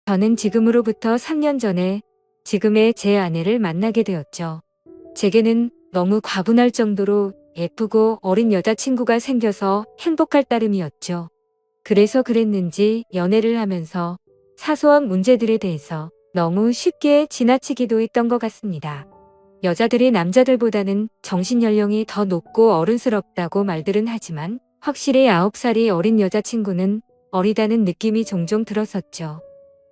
저는 지금으로부터 3년 전에 지금의 제 아내를 만나게 되었죠. 제게는 너무 과분할 정도로 예쁘고 어린 여자친구가 생겨서 행복할 따름이었죠. 그래서 그랬는지 연애를 하면서 사소한 문제들에 대해서 너무 쉽게 지나치기도 했던 것 같습니다. 여자들이 남자들보다는 정신연령이 더 높고 어른스럽다고 말들은 하지만 확실히 9살이 어린 여자친구는 어리다는 느낌이 종종 들었었죠.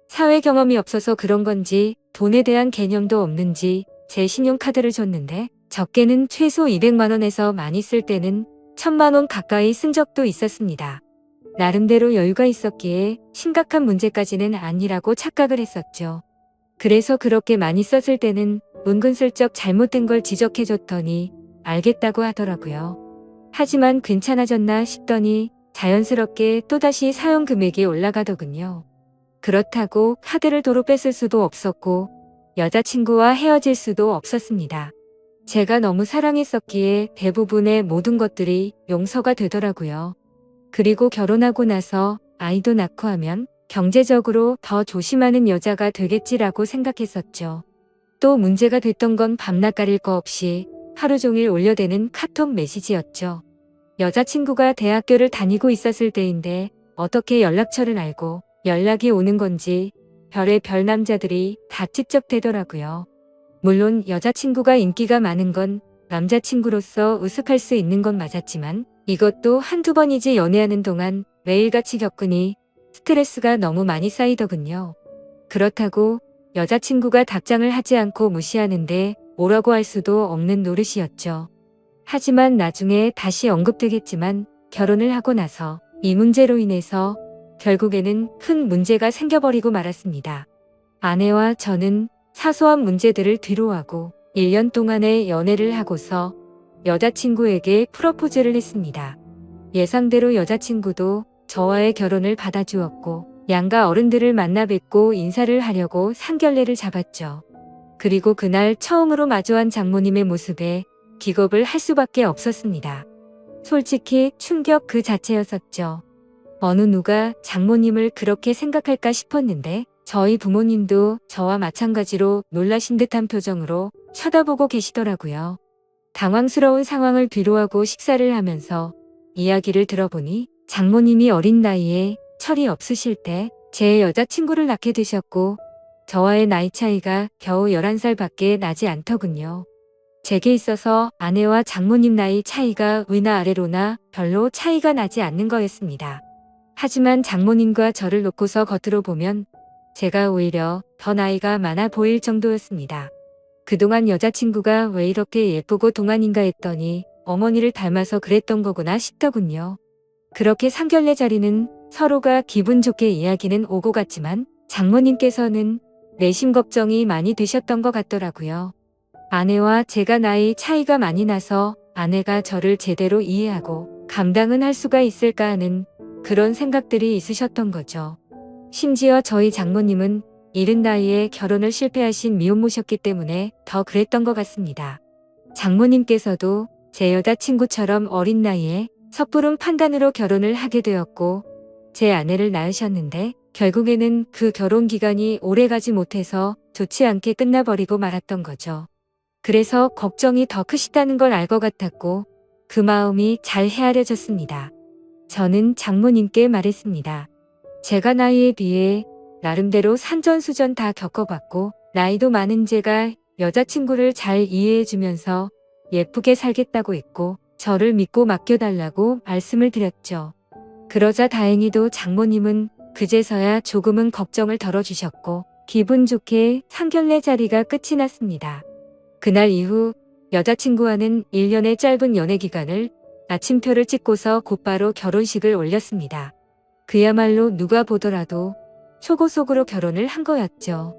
사회 경험이 없어서 그런 건지 돈에 대한 개념도 없는지 제 신용카드를 줬는데 적게는 최소 200만 원에서 많이 쓸 때는 1000만 원 가까이 쓴 적도 있었습니다. 나름대로 여유가 있었기에 심각한 문제까지는 아니라고 착각을 했었죠. 그래서 그렇게 많이 썼을 때는 은근슬쩍 잘못된 걸 지적해줬더니 알겠다고 하더라고요. 하지만 괜찮아졌나 싶더니 자연스럽게 또다시 사용 금액이 올라가더군요. 그렇다고 카드를 도로 뺐을 수도 없었고 여자친구와 헤어질 수도 없었습니다. 제가 너무 사랑했었기에 대부분의 모든 것들이 용서가 되더라고요. 그리고 결혼하고 나서 아이도 낳고 하면 경제적으로 더 조심하는 여자가 되겠지라고 생각했었죠. 또 문제가 됐던 건 밤낮 가릴 거 없이 하루 종일 올려대는 카톡 메시지였죠. 여자친구가 대학교를 다니고 있었을 때인데 어떻게 연락처를 알고 연락이 오는 건지 별의 별 남자들이 다 찝쩍대더라고요. 물론 여자친구가 인기가 많은 건 남자친구로서 으슥할 수 있는 건 맞았지만 이것도 한두 번이지 연애하는 동안 매일같이 겪으니 스트레스가 너무 많이 쌓이더군요. 그렇다고 여자친구가 답장을 하지 않고 무시하는데 뭐라고 할 수도 없는 노릇이었죠. 하지만 나중에 다시 언급되겠지만 결혼을 하고 나서 이 문제로 인해서 결국에는 큰 문제가 생겨버리고 말았습니다. 아내와 저는 사소한 문제들을 뒤로하고 1년 동안의 연애를 하고서 여자친구에게 프러포즈를 했습니다. 예상대로 여자친구도 저와의 결혼을 받아주었고 양가 어른들을 만나 뵙고 인사를 하려고 상견례를 잡았죠. 그리고 그날 처음으로 마주한 장모님의 모습에 기겁을 할 수밖에 없었습니다. 솔직히 충격 그 자체였었죠. 어느 누가 장모님을 그렇게 생각할까 싶었는데 저희 부모님도 저와 마찬가지로 놀라신 듯한 표정으로 쳐다보고 계시더라고요. 당황스러운 상황을 뒤로하고 식사를 하면서 이야기를 들어보니 장모님이 어린 나이에 철이 없으실 때 제 여자친구를 낳게 되셨고 저와의 나이 차이가 겨우 11살 밖에 나지 않더군요. 제게 있어서 아내와 장모님 나이 차이가 위나 아래로나 별로 차이가 나지 않는 거였습니다. 하지만 장모님과 저를 놓고서 겉으로 보면 제가 오히려 더 나이가 많아 보일 정도였습니다. 그동안 여자친구가 왜 이렇게 예쁘고 동안인가 했더니 어머니를 닮아서 그랬던 거구나 싶더군요. 그렇게 상견례 자리는 서로가 기분 좋게 이야기는 오고 갔지만 장모님께서는 내심 걱정이 많이 되셨던 것 같더라고요. 아내와 제가 나이 차이가 많이 나서 아내가 저를 제대로 이해하고 감당은 할 수가 있을까 하는 그런 생각들이 있으셨던 거죠. 심지어 저희 장모님은 이른 나이에 결혼을 실패하신 미혼모셨기 때문에 더 그랬던 것 같습니다. 장모님께서도 제 여자친구처럼 어린 나이에 섣부른 판단으로 결혼을 하게 되었고 제 아내를 낳으셨는데 결국에는 그 결혼 기간이 오래가지 못해서 좋지 않게 끝나버리고 말았던 거죠. 그래서 걱정이 더 크시다는 걸 알 것 같았고 그 마음이 잘 헤아려졌습니다. 저는 장모님께 말했습니다. 제가 나이에 비해 나름대로 산전수전 다 겪어봤고 나이도 많은 제가 여자친구를 잘 이해해주면서 예쁘게 살겠다고 했고 저를 믿고 맡겨달라고 말씀을 드렸죠. 그러자 다행히도 장모님은 그제서야 조금은 걱정을 덜어주셨고 기분 좋게 상견례 자리가 끝이 났습니다. 그날 이후 여자친구와는 1년의 짧은 연애 기간을 나침표를 찍고서 곧바로 결혼식을 올렸습니다. 그야말로 누가 보더라도 초고속으로 결혼을 한 거였죠.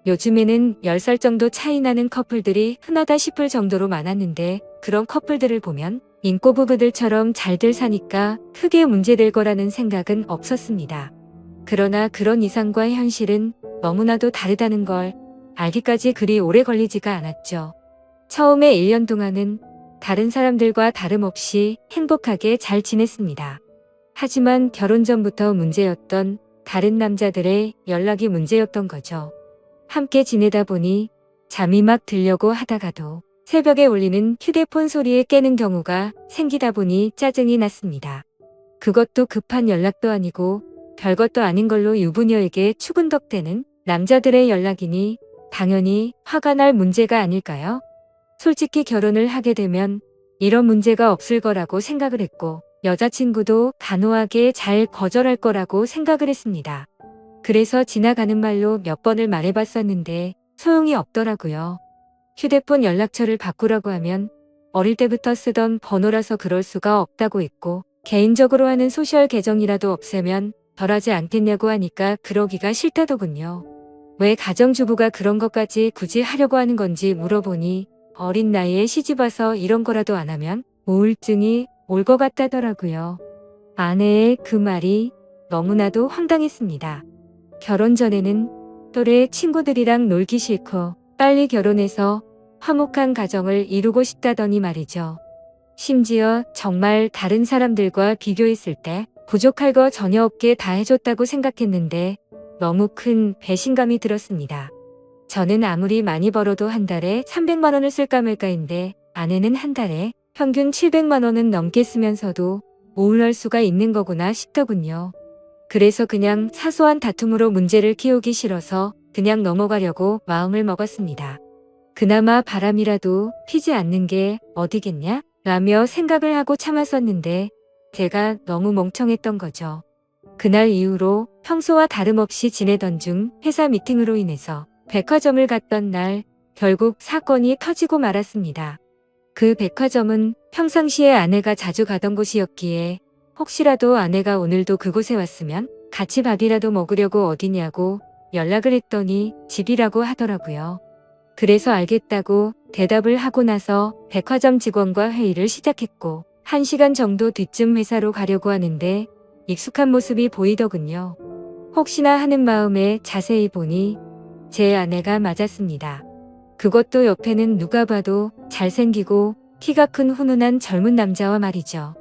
요즘에는 10살 정도 차이 나는 커플들이 흔하다 싶을 정도로 많았는데 그런 커플들을 보면 인꼬 부부들처럼 잘들 사니까 크게 문제될 거라는 생각은 없었습니다. 그러나 그런 이상과 현실은 너무나도 다르다는 걸 알기까지 그리 오래 걸리지가 않았죠. 처음에 1년 동안은 다른 사람들과 다름없이 행복하게 잘 지냈습니다. 하지만 결혼 전부터 문제였던 다른 남자들의 연락이 문제였던 거죠. 함께 지내다 보니 잠이 막 들려고 하다가도 새벽에 울리는 휴대폰 소리에 깨는 경우가 생기다 보니 짜증이 났습니다. 그것도 급한 연락도 아니고 별것도 아닌 걸로 유부녀에게 추근덕대는 남자들의 연락이니 당연히 화가 날 문제가 아닐까요? 솔직히 결혼을 하게 되면 이런 문제가 없을 거라고 생각을 했고 여자친구도 단호하게 잘 거절할 거라고 생각을 했습니다. 그래서 지나가는 말로 몇 번을 말해봤었는데 소용이 없더라고요. 휴대폰 연락처를 바꾸라고 하면 어릴 때부터 쓰던 번호라서 그럴 수가 없다고 했고 개인적으로 하는 소셜 계정이라도 없애면 덜하지 않겠냐고 하니까 그러기가 싫다더군요. 왜 가정주부가 그런 것까지 굳이 하려고 하는 건지 물어보니 어린 나이에 시집와서 이런 거라도 안 하면 우울증이 올 것 같다더라고요. 아내의 그 말이 너무나도 황당했습니다. 결혼 전에는 또래 친구들이랑 놀기 싫고 빨리 결혼해서 화목한 가정을 이루고 싶다더니 말이죠. 심지어 정말 다른 사람들과 비교했을 때 부족할 거 전혀 없게 다 해줬다고 생각했는데 너무 큰 배신감이 들었습니다. 저는 아무리 많이 벌어도 한 달에 300만 원을 쓸까 말까인데 아내는 한 달에 평균 700만 원은 넘게 쓰면서도 우울할 수가 있는 거구나 싶더군요. 그래서 그냥 사소한 다툼으로 문제를 키우기 싫어서 그냥 넘어가려고 마음을 먹었습니다. 그나마 바람이라도 피지 않는 게 어디겠냐? 라며 생각을 하고 참았었는데 제가 너무 멍청했던 거죠. 그날 이후로 평소와 다름없이 지내던 중 회사 미팅으로 인해서 백화점을 갔던 날 결국 사건이 터지고 말았습니다. 그 백화점은 평상시에 아내가 자주 가던 곳이었기에 혹시라도 아내가 오늘도 그곳에 왔으면 같이 밥이라도 먹으려고 어디냐고 연락을 했더니 집이라고 하더라고요. 그래서 알겠다고 대답을 하고 나서 백화점 직원과 회의를 시작했고 1시간 정도 뒤쯤 회사로 가려고 하는데 익숙한 모습이 보이더군요. 혹시나 하는 마음에 자세히 보니 제 아내가 맞았습니다. 그것도 옆에는 누가 봐도 잘생기고 키가 큰 훈훈한 젊은 남자와 말이죠.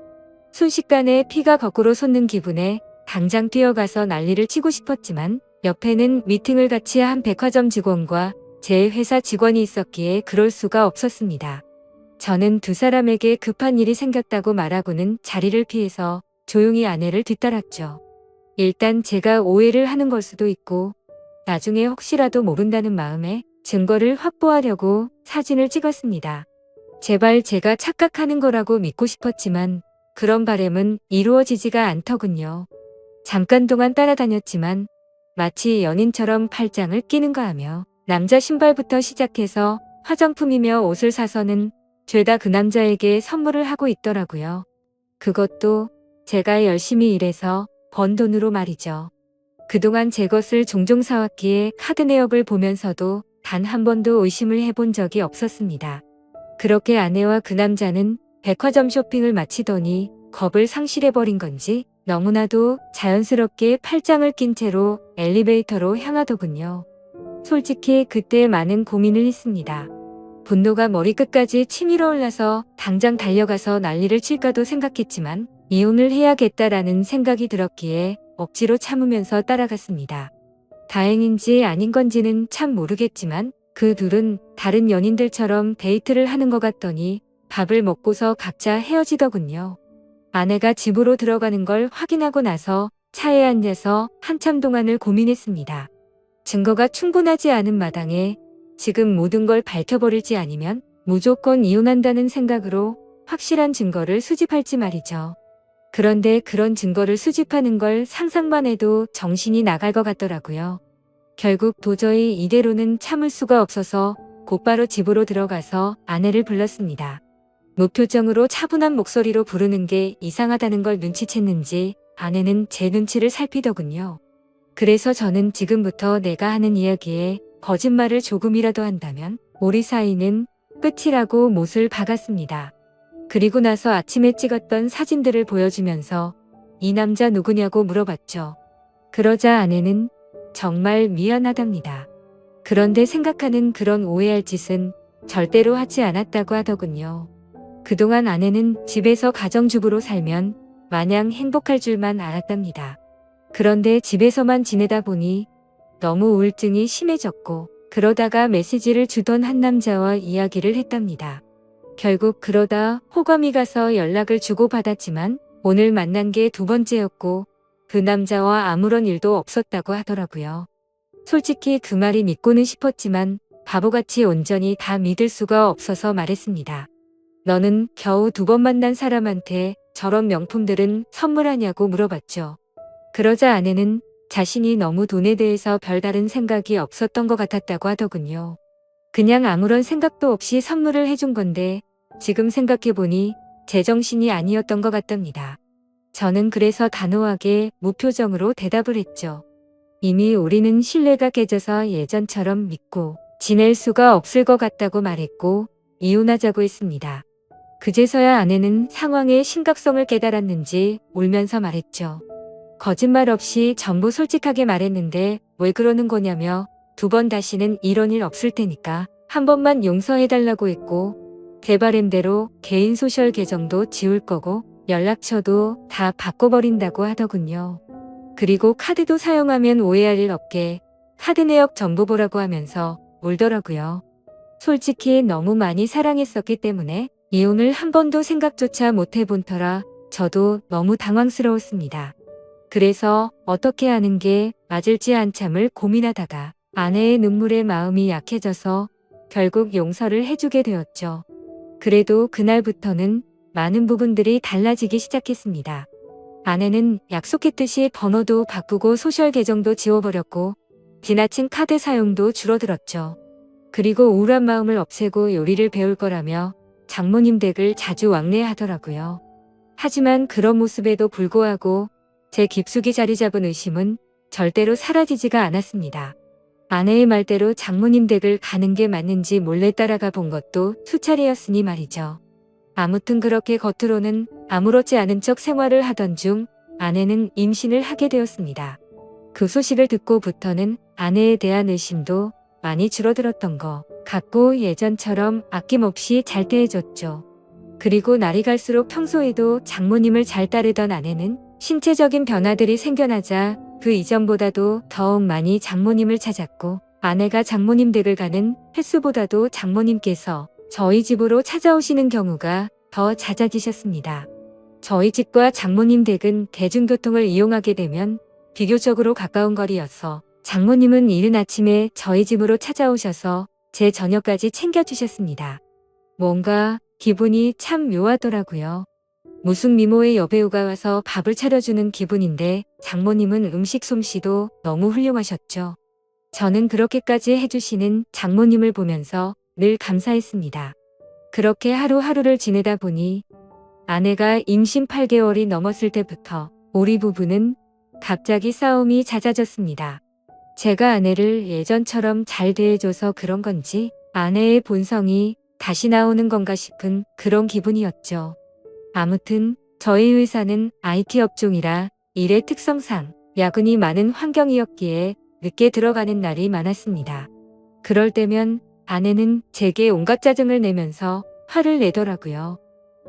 순식간에 피가 거꾸로 솟는 기분에 당장 뛰어가서 난리를 치고 싶었지만 옆에는 미팅을 같이 한 백화점 직원과 제 회사 직원이 있었기에 그럴 수가 없었습니다. 저는 두 사람에게 급한 일이 생겼다고 말하고는 자리를 피해서 조용히 아내를 뒤따랐죠. 일단 제가 오해를 하는 걸 수도 있고 나중에 혹시라도 모른다는 마음에 증거를 확보하려고 사진을 찍었습니다. 제발 제가 착각하는 거라고 믿고 싶었지만 그런 바람은 이루어지지가 않더군요. 잠깐 동안 따라다녔지만 마치 연인처럼 팔짱을 끼는가 하며 남자 신발부터 시작해서 화장품이며 옷을 사서는 죄다 그 남자에게 선물을 하고 있더라고요. 그것도 제가 열심히 일해서 번 돈으로 말이죠. 그동안 제 것을 종종 사왔기에 카드 내역을 보면서도 단 한 번도 의심을 해본 적이 없었습니다. 그렇게 아내와 그 남자는 백화점 쇼핑을 마치더니 겁을 상실해버린 건지 너무나도 자연스럽게 팔짱을 낀 채로 엘리베이터로 향하더군요. 솔직히 그때 많은 고민을 했습니다. 분노가 머리끝까지 치밀어 올라서 당장 달려가서 난리를 칠까도 생각했지만 이혼을 해야겠다라는 생각이 들었기에 억지로 참으면서 따라갔습니다. 다행인지 아닌 건지는 참 모르겠지만 그 둘은 다른 연인들처럼 데이트를 하는 것 같더니 밥을 먹고서 각자 헤어지더군요. 아내가 집으로 들어가는 걸 확인하고 나서 차에 앉아서 한참 동안을 고민했습니다. 증거가 충분하지 않은 마당에 지금 모든 걸 밝혀버릴지 아니면 무조건 이혼한다는 생각으로 확실한 증거를 수집할지 말이죠. 그런데 그런 증거를 수집하는 걸 상상만 해도 정신이 나갈 것 같더라고요. 결국 도저히 이대로는 참을 수가 없어서 곧바로 집으로 들어가서 아내를 불렀습니다. 무표정으로 차분한 목소리로 부르는 게 이상하다는 걸 눈치챘는지 아내는 제 눈치를 살피더군요. 그래서 저는 지금부터 내가 하는 이야기에 거짓말을 조금이라도 한다면 우리 사이는 끝이라고 못을 박았습니다. 그리고 나서 아침에 찍었던 사진들을 보여주면서 이 남자 누구냐고 물어봤죠. 그러자 아내는 정말 미안하답니다. 그런데 생각하는 그런 오해할 짓은 절대로 하지 않았다고 하더군요. 그동안 아내는 집에서 가정주부로 살면 마냥 행복할 줄만 알았답니다. 그런데 집에서만 지내다 보니 너무 우울증이 심해졌고 그러다가 메시지를 주던 한 남자와 이야기를 했답니다. 결국 그러다 호감이 가서 연락을 주고받았지만 오늘 만난 게 두 번째였고 그 남자와 아무런 일도 없었다고 하더라고요. 솔직히 그 말이 믿고는 싶었지만 바보같이 온전히 다 믿을 수가 없어서 말했습니다. 너는 겨우 두 번 만난 사람한테 저런 명품들은 선물하냐고 물어봤죠. 그러자 아내는 자신이 너무 돈에 대해서 별다른 생각이 없었던 것 같았다고 하더군요. 그냥 아무런 생각도 없이 선물을 해준 건데 지금 생각해보니 제정신이 아니었던 것 같답니다. 저는 그래서 단호하게 무표정으로 대답을 했죠. 이미 우리는 신뢰가 깨져서 예전처럼 믿고 지낼 수가 없을 것 같다고 말했고 이혼하자고 했습니다. 그제서야 아내는 상황의 심각성을 깨달았는지 울면서 말했죠. 거짓말 없이 전부 솔직하게 말했는데 왜 그러는 거냐며 두 번 다시는 이런 일 없을 테니까 한 번만 용서해달라고 했고 대바램대로 개인 소셜 계정도 지울 거고 연락처도 다 바꿔버린다고 하더군요. 그리고 카드도 사용하면 오해할 일 없게 카드 내역 전부 보라고 하면서 울더라고요. 솔직히 너무 많이 사랑했었기 때문에 이혼을 한 번도 생각조차 못 해본 터라 저도 너무 당황스러웠습니다. 그래서 어떻게 하는 게 맞을지 한참을 고민하다가 아내의 눈물에 마음이 약해져서 결국 용서를 해주게 되었죠. 그래도 그날부터는 많은 부분들이 달라지기 시작했습니다. 아내는 약속했듯이 번호도 바꾸고 소셜 계정도 지워버렸고 지나친 카드 사용도 줄어들었죠. 그리고 우울한 마음을 없애고 요리를 배울 거라며 장모님 댁을 자주 왕래하더라고요. 하지만 그런 모습에도 불구하고 제 깊숙이 자리 잡은 의심은 절대로 사라지지가 않았습니다. 아내의 말대로 장모님 댁을 가는 게 맞는지 몰래 따라가 본 것도 수차례였으니 말이죠. 아무튼 그렇게 겉으로는 아무렇지 않은 척 생활을 하던 중 아내는 임신을 하게 되었습니다. 그 소식을 듣고부터는 아내에 대한 의심도 많이 줄어들었던 것 같고 예전처럼 아낌없이 잘 대해줬죠. 그리고 날이 갈수록 평소에도 장모님을 잘 따르던 아내는 신체적인 변화들이 생겨나자 그 이전보다도 더욱 많이 장모님을 찾았고 아내가 장모님 댁을 가는 횟수보다도 장모님께서 저희 집으로 찾아오시는 경우가 더 잦아지셨습니다. 저희 집과 장모님 댁은 대중교통을 이용하게 되면 비교적으로 가까운 거리여서 장모님은 이른 아침에 저희 집으로 찾아오셔서 제 저녁까지 챙겨주셨습니다. 뭔가 기분이 참 묘하더라고요. 무슨 미모의 여배우가 와서 밥을 차려주는 기분인데 장모님은 음식 솜씨도 너무 훌륭하셨죠. 저는 그렇게까지 해주시는 장모님을 보면서 늘 감사했습니다. 그렇게 하루하루를 지내다 보니 아내가 임신 8개월이 넘었을 때부터 우리 부부는 갑자기 싸움이 잦아졌습니다. 제가 아내를 예전처럼 잘 대해줘서 그런 건지 아내의 본성이 다시 나오는 건가 싶은 그런 기분이었죠. 아무튼 저희 회사는 IT 업종이라 일의 특성상 야근이 많은 환경이었기에 늦게 들어가는 날이 많았습니다. 그럴 때면 아내는 제게 온갖 짜증을 내면서 화를 내더라고요.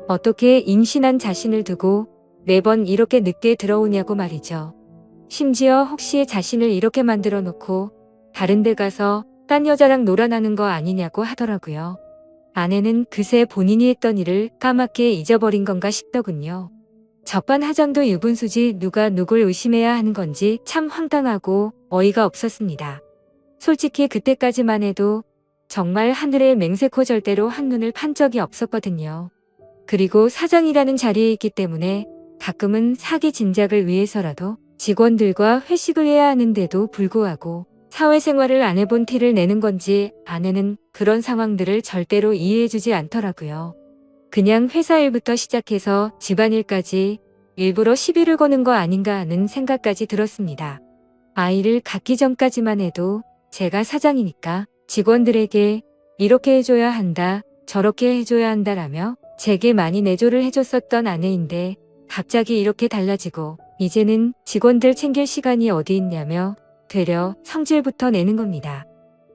어떻게 임신한 자신을 두고 매번 이렇게 늦게 들어오냐고 말이죠. 심지어 혹시 자신을 이렇게 만들어 놓고 다른 데 가서 딴 여자랑 놀아나는 거 아니냐고 하더라고요. 아내는 그새 본인이 했던 일을 까맣게 잊어버린 건가 싶더군요. 적반하장도 유분수지 누가 누굴 의심해야 하는 건지 참 황당하고 어이가 없었습니다. 솔직히 그때까지만 해도 정말 하늘의 맹세코 절대로 한눈을 판 적이 없었거든요. 그리고 사장이라는 자리에 있기 때문에 가끔은 사기 진작을 위해서라도 직원들과 회식을 해야 하는데도 불구하고 사회생활을 안 해본 티를 내는 건지 아내는 그런 상황들을 절대로 이해해주지 않더라고요. 그냥 회사 일부터 시작해서 집안일까지 일부러 시비를 거는 거 아닌가 하는 생각까지 들었습니다. 아이를 갖기 전까지만 해도 제가 사장이니까 직원들에게 이렇게 해줘야 한다, 저렇게 해줘야 한다라며 제게 많이 내조를 해줬었던 아내인데 갑자기 이렇게 달라지고 이제는 직원들 챙길 시간이 어디 있냐며 되려 성질부터 내는 겁니다.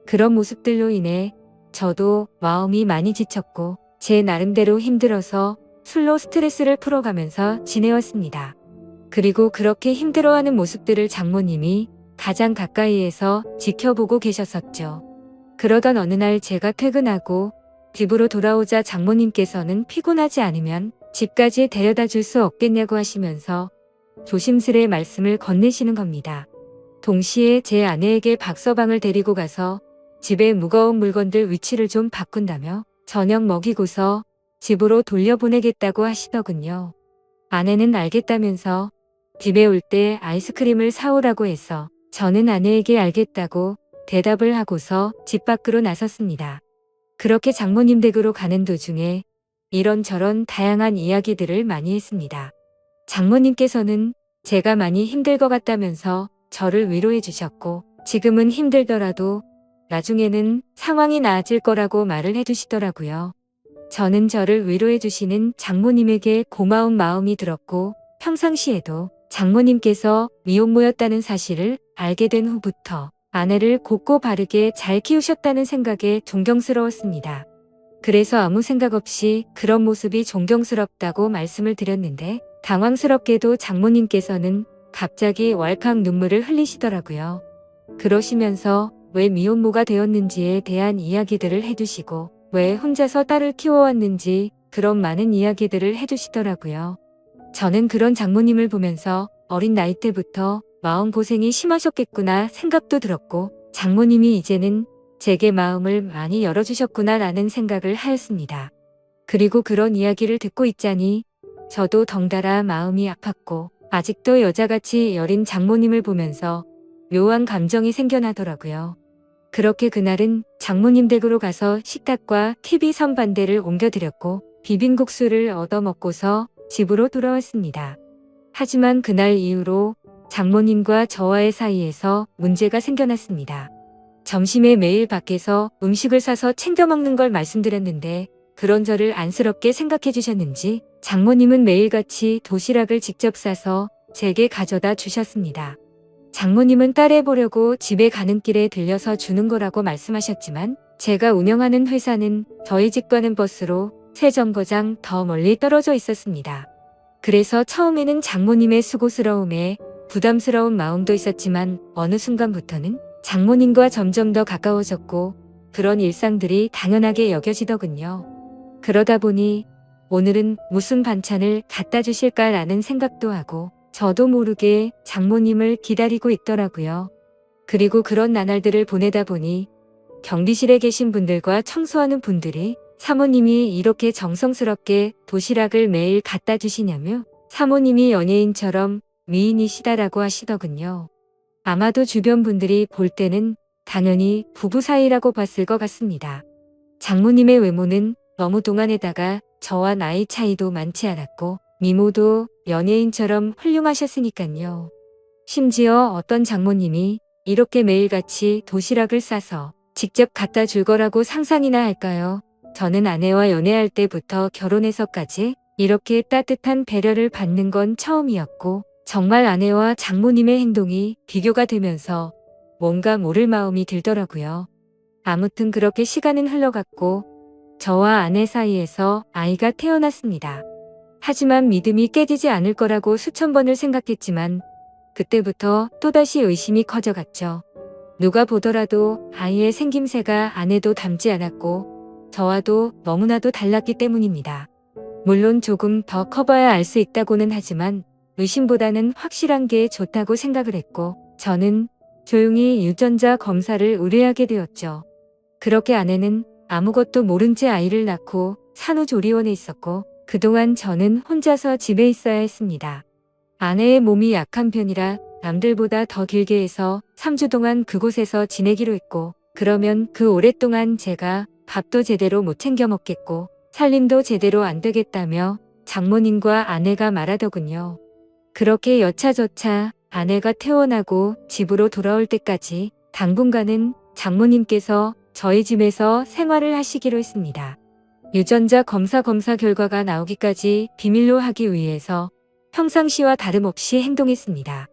그런 모습들로 인해 저도 마음이 많이 지쳤고 제 나름대로 힘들어서 술로 스트레스를 풀어가면서 지내왔습니다. 그리고 그렇게 힘들어하는 모습들을 장모님이 가장 가까이에서 지켜보고 계셨었죠. 그러던 어느 날 제가 퇴근하고 집으로 돌아오자 장모님께서는 피곤하지 않으면 집까지 데려다 줄 수 없겠냐고 하시면서 조심스레 말씀을 건네시는 겁니다. 동시에 제 아내에게 박서방을 데리고 가서 집에 무거운 물건들 위치를 좀 바꾼다며 저녁 먹이고서 집으로 돌려보내겠다고 하시더군요. 아내는 알겠다면서 집에 올 때 아이스크림을 사오라고 해서 저는 아내에게 알겠다고 대답을 하고서 집 밖으로 나섰습니다. 그렇게 장모님 댁으로 가는 도중에 이런저런 다양한 이야기들을 많이 했습니다. 장모님께서는 제가 많이 힘들 것 같다면서 저를 위로해 주셨고 지금은 힘들더라도 나중에는 상황이 나아질 거라고 말을 해주시더라고요. 저는 저를 위로해 주시는 장모님에게 고마운 마음이 들었고 평상시에도 장모님께서 미혼모였다는 사실을 알게 된 후부터 아내를 곱고 바르게 잘 키우셨다는 생각에 존경스러웠습니다. 그래서 아무 생각 없이 그런 모습이 존경스럽다고 말씀을 드렸는데 당황스럽게도 장모님께서는 갑자기 왈칵 눈물을 흘리시더라고요. 그러시면서 왜 미혼모가 되었는지에 대한 이야기들을 해주시고 왜 혼자서 딸을 키워왔는지 그런 많은 이야기들을 해주시더라고요. 저는 그런 장모님을 보면서 어린 나이 때부터 마음고생이 심하셨겠구나 생각도 들었고 장모님이 이제는 제게 마음을 많이 열어주셨구나 라는 생각을 하였습니다. 그리고 그런 이야기를 듣고 있자니 저도 덩달아 마음이 아팠고 아직도 여자같이 여린 장모님을 보면서 묘한 감정이 생겨나더라고요. 그렇게 그날은 장모님 댁으로 가서 식탁과 TV 선반대를 옮겨드렸고 비빔국수를 얻어먹고서 집으로 돌아왔습니다. 하지만 그날 이후로 장모님과 저와의 사이에서 문제가 생겨났습니다. 점심에 매일 밖에서 음식을 사서 챙겨 먹는 걸 말씀드렸는데 그런 저를 안쓰럽게 생각해 주셨는지 장모님은 매일같이 도시락을 직접 싸서 제게 가져다 주셨습니다. 장모님은 따라해보려고 집에 가는 길에 들려서 주는 거라고 말씀하셨지만 제가 운영하는 회사는 저희 집과는 버스로 3정거장 더 멀리 떨어져 있었습니다. 그래서 처음에는 장모님의 수고스러움에 부담스러운 마음도 있었지만 어느 순간부터는 장모님과 점점 더 가까워졌고 그런 일상들이 당연하게 여겨지더군요. 그러다 보니 오늘은 무슨 반찬을 갖다 주실까라는 생각도 하고 저도 모르게 장모님을 기다리고 있더라고요. 그리고 그런 나날들을 보내다 보니 경비실에 계신 분들과 청소하는 분들이 사모님이 이렇게 정성스럽게 도시락을 매일 갖다 주시냐며 사모님이 연예인처럼 미인이시다라고 하시더군요. 아마도 주변 분들이 볼 때는 당연히 부부 사이라고 봤을 것 같습니다. 장모님의 외모는 너무 동안에다가 저와 나이 차이도 많지 않았고 미모도 연예인처럼 훌륭하셨으니깐요. 심지어 어떤 장모님이 이렇게 매일같이 도시락을 싸서 직접 갖다 줄 거라고 상상이나 할까요? 저는 아내와 연애할 때부터 결혼해서까지 이렇게 따뜻한 배려를 받는 건 처음이었고 정말 아내와 장모님의 행동이 비교가 되면서 뭔가 모를 마음이 들더라고요. 아무튼 그렇게 시간은 흘러갔고 저와 아내 사이에서 아이가 태어났습니다. 하지만 믿음이 깨지지 않을 거라고 수천 번을 생각했지만 그때부터 또다시 의심이 커져갔죠. 누가 보더라도 아이의 생김새가 아내도 닮지 않았고 저와도 너무나도 달랐기 때문입니다. 물론 조금 더 커봐야 알 수 있다고는 하지만 의심보다는 확실한 게 좋다고 생각을 했고 저는 조용히 유전자 검사를 의뢰하게 되었죠. 그렇게 아내는 아무것도 모른 채 아이를 낳고 산후조리원에 있었고 그동안 저는 혼자서 집에 있어야 했습니다. 아내의 몸이 약한 편이라 남들보다 더 길게 해서 3주 동안 그곳에서 지내기로 했고 그러면 그 오랫동안 제가 밥도 제대로 못 챙겨 먹겠고 살림도 제대로 안 되겠다며 장모님과 아내가 말하더군요. 그렇게 여차저차 아내가 퇴원하고 집으로 돌아올 때까지 당분간은 장모님께서 저희 집에서 생활을 하시기로 했습니다. 유전자 검사 결과가 나오기까지 비밀로 하기 위해서 평상시와 다름없이 행동했습니다.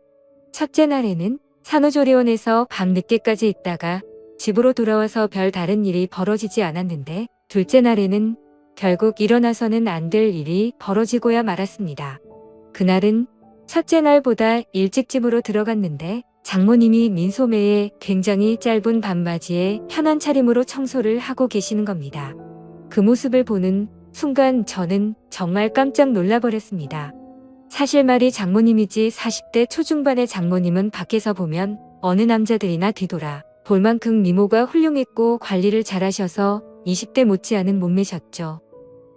첫째 날에는 산후조리원에서 밤 늦게까지 있다가 집으로 돌아와서 별 다른 일이 벌어지지 않았는데 둘째 날에는 결국 일어나서는 안 될 일이 벌어지고야 말았습니다. 그날은 첫째 날보다 일찍 집으로 들어갔는데 장모님이 민소매에 굉장히 짧은 반바지에 편한 차림으로 청소를 하고 계시는 겁니다. 그 모습을 보는 순간 저는 정말 깜짝 놀라버렸습니다. 사실 말이 장모님이지 40대 초중반의 장모님은 밖에서 보면 어느 남자들이나 뒤돌아 볼 만큼 미모가 훌륭했고 관리를 잘하셔서 20대 못지않은 몸매셨죠.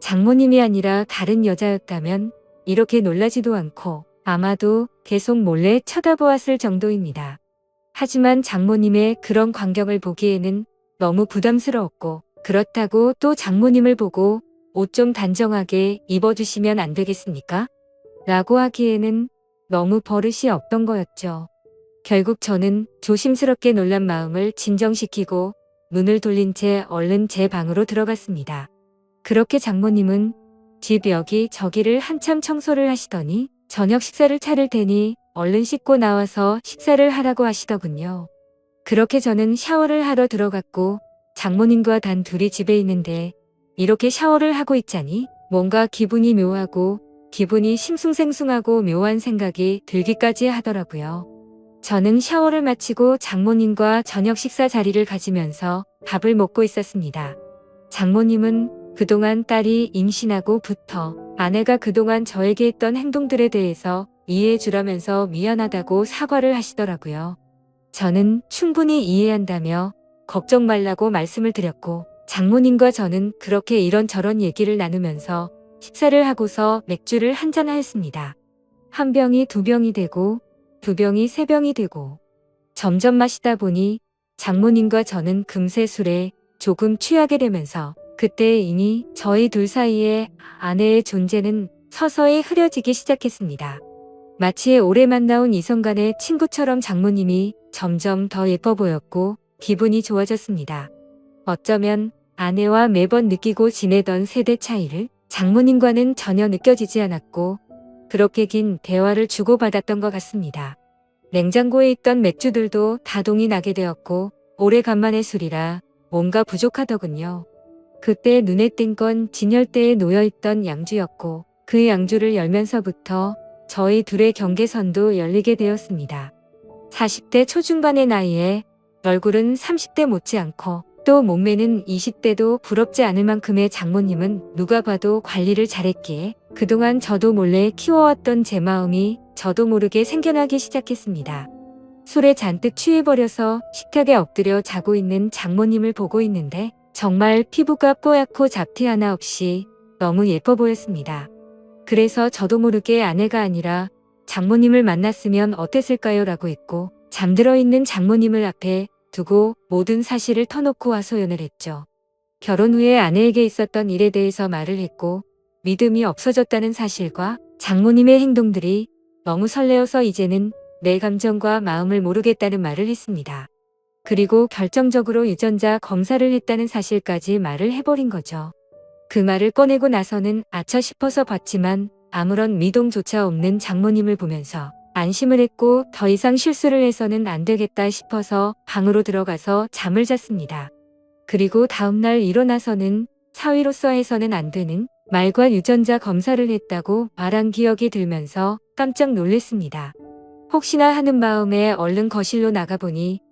장모님이 아니라 다른 여자였다면 이렇게 놀라지도 않고 아마도 계속 몰래 쳐다보았을 정도입니다. 하지만 장모님의 그런 광경을 보기에는 너무 부담스러웠고 그렇다고 또 장모님을 보고 옷 좀 단정하게 입어주시면 안 되겠습니까? 라고 하기에는 너무 버릇이 없던 거였죠. 결국 저는 조심스럽게 놀란 마음을 진정시키고 눈을 돌린 채 얼른 제 방으로 들어갔습니다. 그렇게 장모님은 집 여기저기를 한참 청소를 하시더니 저녁 식사를 차릴 테니 얼른 씻고 나와서 식사를 하라고 하시더군요. 그렇게 저는 샤워를 하러 들어갔고 장모님과 단 둘이 집에 있는데 이렇게 샤워를 하고 있자니 뭔가 기분이 묘하고 기분이 싱숭생숭하고 묘한 생각이 들기까지 하더라고요. 저는 샤워를 마치고 장모님과 저녁 식사 자리를 가지면서 밥을 먹고 있었습니다. 장모님은 그동안 딸이 임신하고부터 아내가 그동안 저에게 했던 행동들에 대해서 이해해 주라면서 미안하다고 사과를 하시더라고요. 저는 충분히 이해한다며 걱정 말라고 말씀을 드렸고 장모님과 저는 그렇게 이런저런 얘기를 나누면서 식사를 하고서 맥주를 한잔 하였습니다. 한 병이 두 병이 되고 두 병이 세 병이 되고 점점 마시다 보니 장모님과 저는 금세 술에 조금 취하게 되면서 그때 이미 저희 둘 사이에 아내의 존재는 서서히 흐려지기 시작했습니다. 마치 오래 만나온 이성 간의 친구처럼 장모님이 점점 더 예뻐 보였고 기분이 좋아졌습니다. 어쩌면 아내와 매번 느끼고 지내던 세대 차이를 장모님과는 전혀 느껴지지 않았고 그렇게 긴 대화를 주고받았던 것 같습니다. 냉장고에 있던 맥주들도 다동이 나게 되었고 오래간만에 술이라 뭔가 부족하더군요. 그때 눈에 띈 건 진열대에 놓여있던 양주였고 그 양주를 열면서부터 저희 둘의 경계선도 열리게 되었습니다. 40대 초중반의 나이에 얼굴은 30대 못지않고 또 몸매는 20대도 부럽지 않을 만큼의 장모님은 누가 봐도 관리를 잘했기에 그동안 저도 몰래 키워왔던 제 마음이 저도 모르게 생겨나기 시작했습니다. 술에 잔뜩 취해버려서 식탁에 엎드려 자고 있는 장모님을 보고 있는데 정말 피부가 뽀얗고 잡티 하나 없이 너무 예뻐 보였습니다. 그래서 저도 모르게 아내가 아니라 장모님을 만났으면 어땠을까요? 라고 했고 잠들어 있는 장모님을 앞에 두고 모든 사실을 터놓고 하소연을 했죠. 결혼 후에 아내에게 있었던 일에 대해서 말을 했고 믿음이 없어졌다는 사실과 장모님의 행동들이 너무 설레어서 이제는 내 감정과 마음을 모르겠다는 말을 했습니다. 그리고 결정적으로 유전자 검사를 했다는 사실까지 말을 해버린 거죠. 그 말을 꺼내고 나서는 아차 싶어서 봤지만 아무런 미동조차 없는 장모님을 보면서 안심을 했고 더 이상 실수를 해서는 안 되겠다 싶어서 방으로 들어가서 잠을 잤습니다. 그리고 다음날 일어나서는 사위로서 해서는 안 되는 말과 유전자 검사를 했다고 말한 기억이 들면서 깜짝 놀랐습니다. 혹시나 하는 마음에 얼른 거실로 나가보니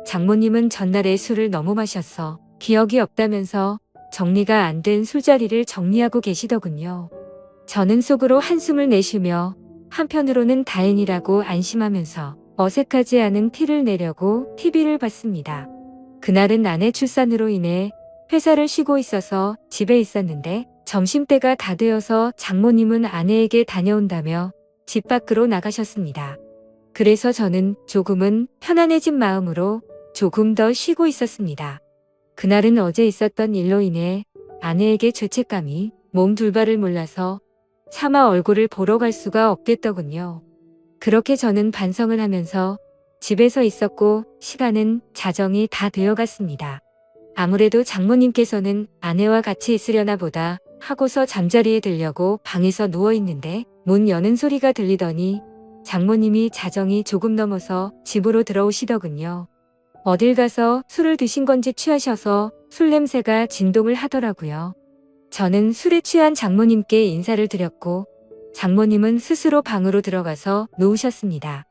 장모님은 전날에 술을 너무 마셔서 기억이 없다면서 정리가 안 된 술자리를 정리하고 계시더군요. 저는 속으로 한숨을 내쉬며 한편으로는 다행이라고 안심하면서 어색하지 않은 티를 내려고 TV를 봤습니다. 그날은 아내 출산으로 인해 회사를 쉬고 있어서 집에 있었는데 점심때가 다 되어서 장모님은 아내에게 다녀온다며 집 밖으로 나가셨습니다. 그래서 저는 조금은 편안해진 마음으로 조금 더 쉬고 있었습니다. 그날은 어제 있었던 일로 인해 아내에게 죄책감이 몸 둘바를 몰라서 차마 얼굴을 보러 갈 수가 없겠더군요. 그렇게 저는 반성을 하면서 집에서 있었고 시간은 자정이 다 되어갔습니다. 아무래도 장모님께서는 아내와 같이 있으려나 보다 하고서 잠자리에 들려고 방에서 누워있는데 문 여는 소리가 들리더니 장모님이 자정이 조금 넘어서 집으로 들어오시더군요. 어딜 가서 술을 드신 건지 취하셔서 술 냄새가 진동을 하더라고요. 저는 술에 취한 장모님께 인사를 드렸고 장모님은 스스로 방으로 들어가서 누우셨습니다.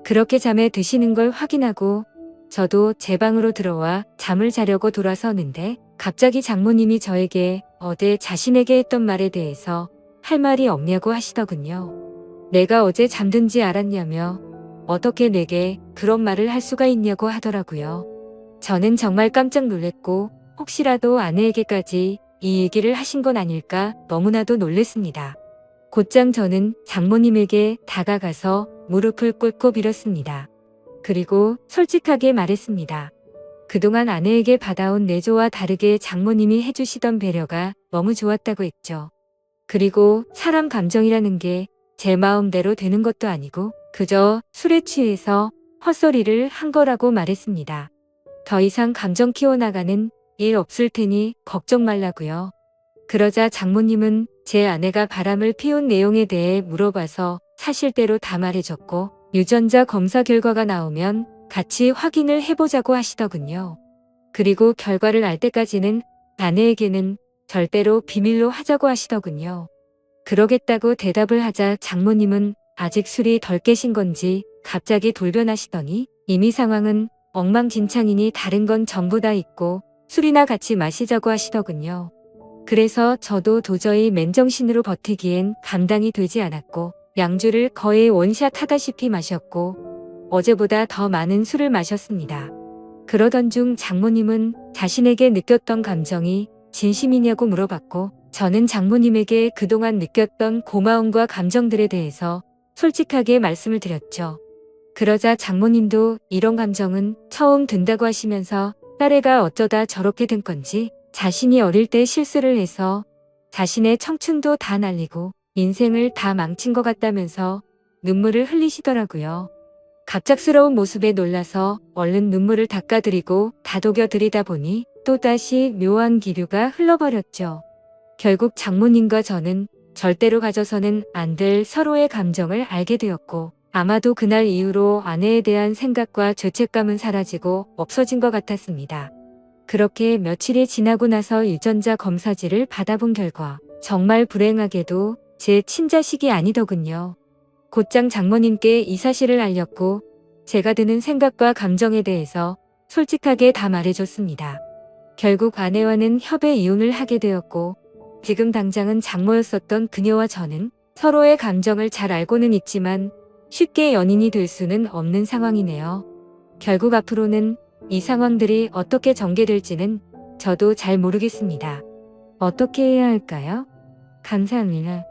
그렇게 잠에 드시는 걸 확인하고 저도 제 방으로 들어와 잠을 자려고 돌아서는데 갑자기 장모님이 저에게 어제 자신에게 했던 말에 대해서 할 말이 없냐고 하시더군요. 내가 어제 잠든 지 알았냐며 어떻게 내게 그런 말을 할 수가 있냐고 하더라고요. 저는 정말 깜짝 놀랐고 혹시라도 아내에게까지 이 얘기를 하신 건 아닐까 너무나도 놀랬습니다. 곧장 저는 장모님에게 다가가서 무릎을 꿇고 빌었습니다. 그리고 솔직하게 말했습니다. 그동안 아내에게 받아온 내조와 다르게 장모님이 해주시던 배려가 너무 좋았다고 했죠. 그리고 사람 감정이라는 게 제 마음대로 되는 것도 아니고 그저 술에 취해서 헛소리를 한 거라고 말했습니다. 더 이상 감정 키워나가는 일 없을 테니 걱정 말라고요. 그러자 장모님은 제 아내가 바람을 피운 내용에 대해 물어봐서 사실대로 다 말해줬고 유전자 검사 결과가 나오면 같이 확인을 해보자고 하시더군요. 그리고 결과를 알 때까지는 아내에게는 절대로 비밀로 하자고 하시더군요. 그러겠다고 대답을 하자 장모님은 아직 술이 덜 깨신 건지 갑자기 돌변하시더니 이미 상황은 엉망진창이니 다른 건 전부 다 있고 술이나 같이 마시자고 하시더군요. 그래서 저도 도저히 맨정신으로 버티기엔 감당이 되지 않았고 양주를 거의 원샷 하다시피 마셨고 어제보다 더 많은 술을 마셨습니다. 그러던 중 장모님은 자신에게 느꼈던 감정이 진심이냐고 물어봤고 저는 장모님에게 그동안 느꼈던 고마움과 감정들에 대해서 솔직하게 말씀을 드렸죠. 그러자 장모님도 이런 감정은 처음 든다고 하시면서 딸애가 어쩌다 저렇게 된 건지 자신이 어릴 때 실수를 해서 자신의 청춘도 다 날리고 인생을 다 망친 것 같다면서 눈물을 흘리시더라고요. 갑작스러운 모습에 놀라서 얼른 눈물을 닦아드리고 다독여드리다 보니 또다시 묘한 기류가 흘러버렸죠. 결국 장모님과 저는 절대로 가져서는 안 될 서로의 감정을 알게 되었고 아마도 그날 이후로 아내에 대한 생각과 죄책감은 사라지고 없어진 것 같았습니다. 그렇게 며칠이 지나고 나서 유전자 검사지를 받아본 결과 정말 불행하게도 제 친자식이 아니더군요. 곧장 장모님께 이 사실을 알렸고 제가 드는 생각과 감정에 대해서 솔직하게 다 말해줬습니다. 결국 아내와는 협의 이혼을 하게 되었고 지금 당장은 장모였었던 그녀와 저는 서로의 감정을 잘 알고는 있지만 쉽게 연인이 될 수는 없는 상황이네요. 결국 앞으로는 이 상황들이 어떻게 전개될지는 저도 잘 모르겠습니다. 어떻게 해야 할까요? 감사합니다.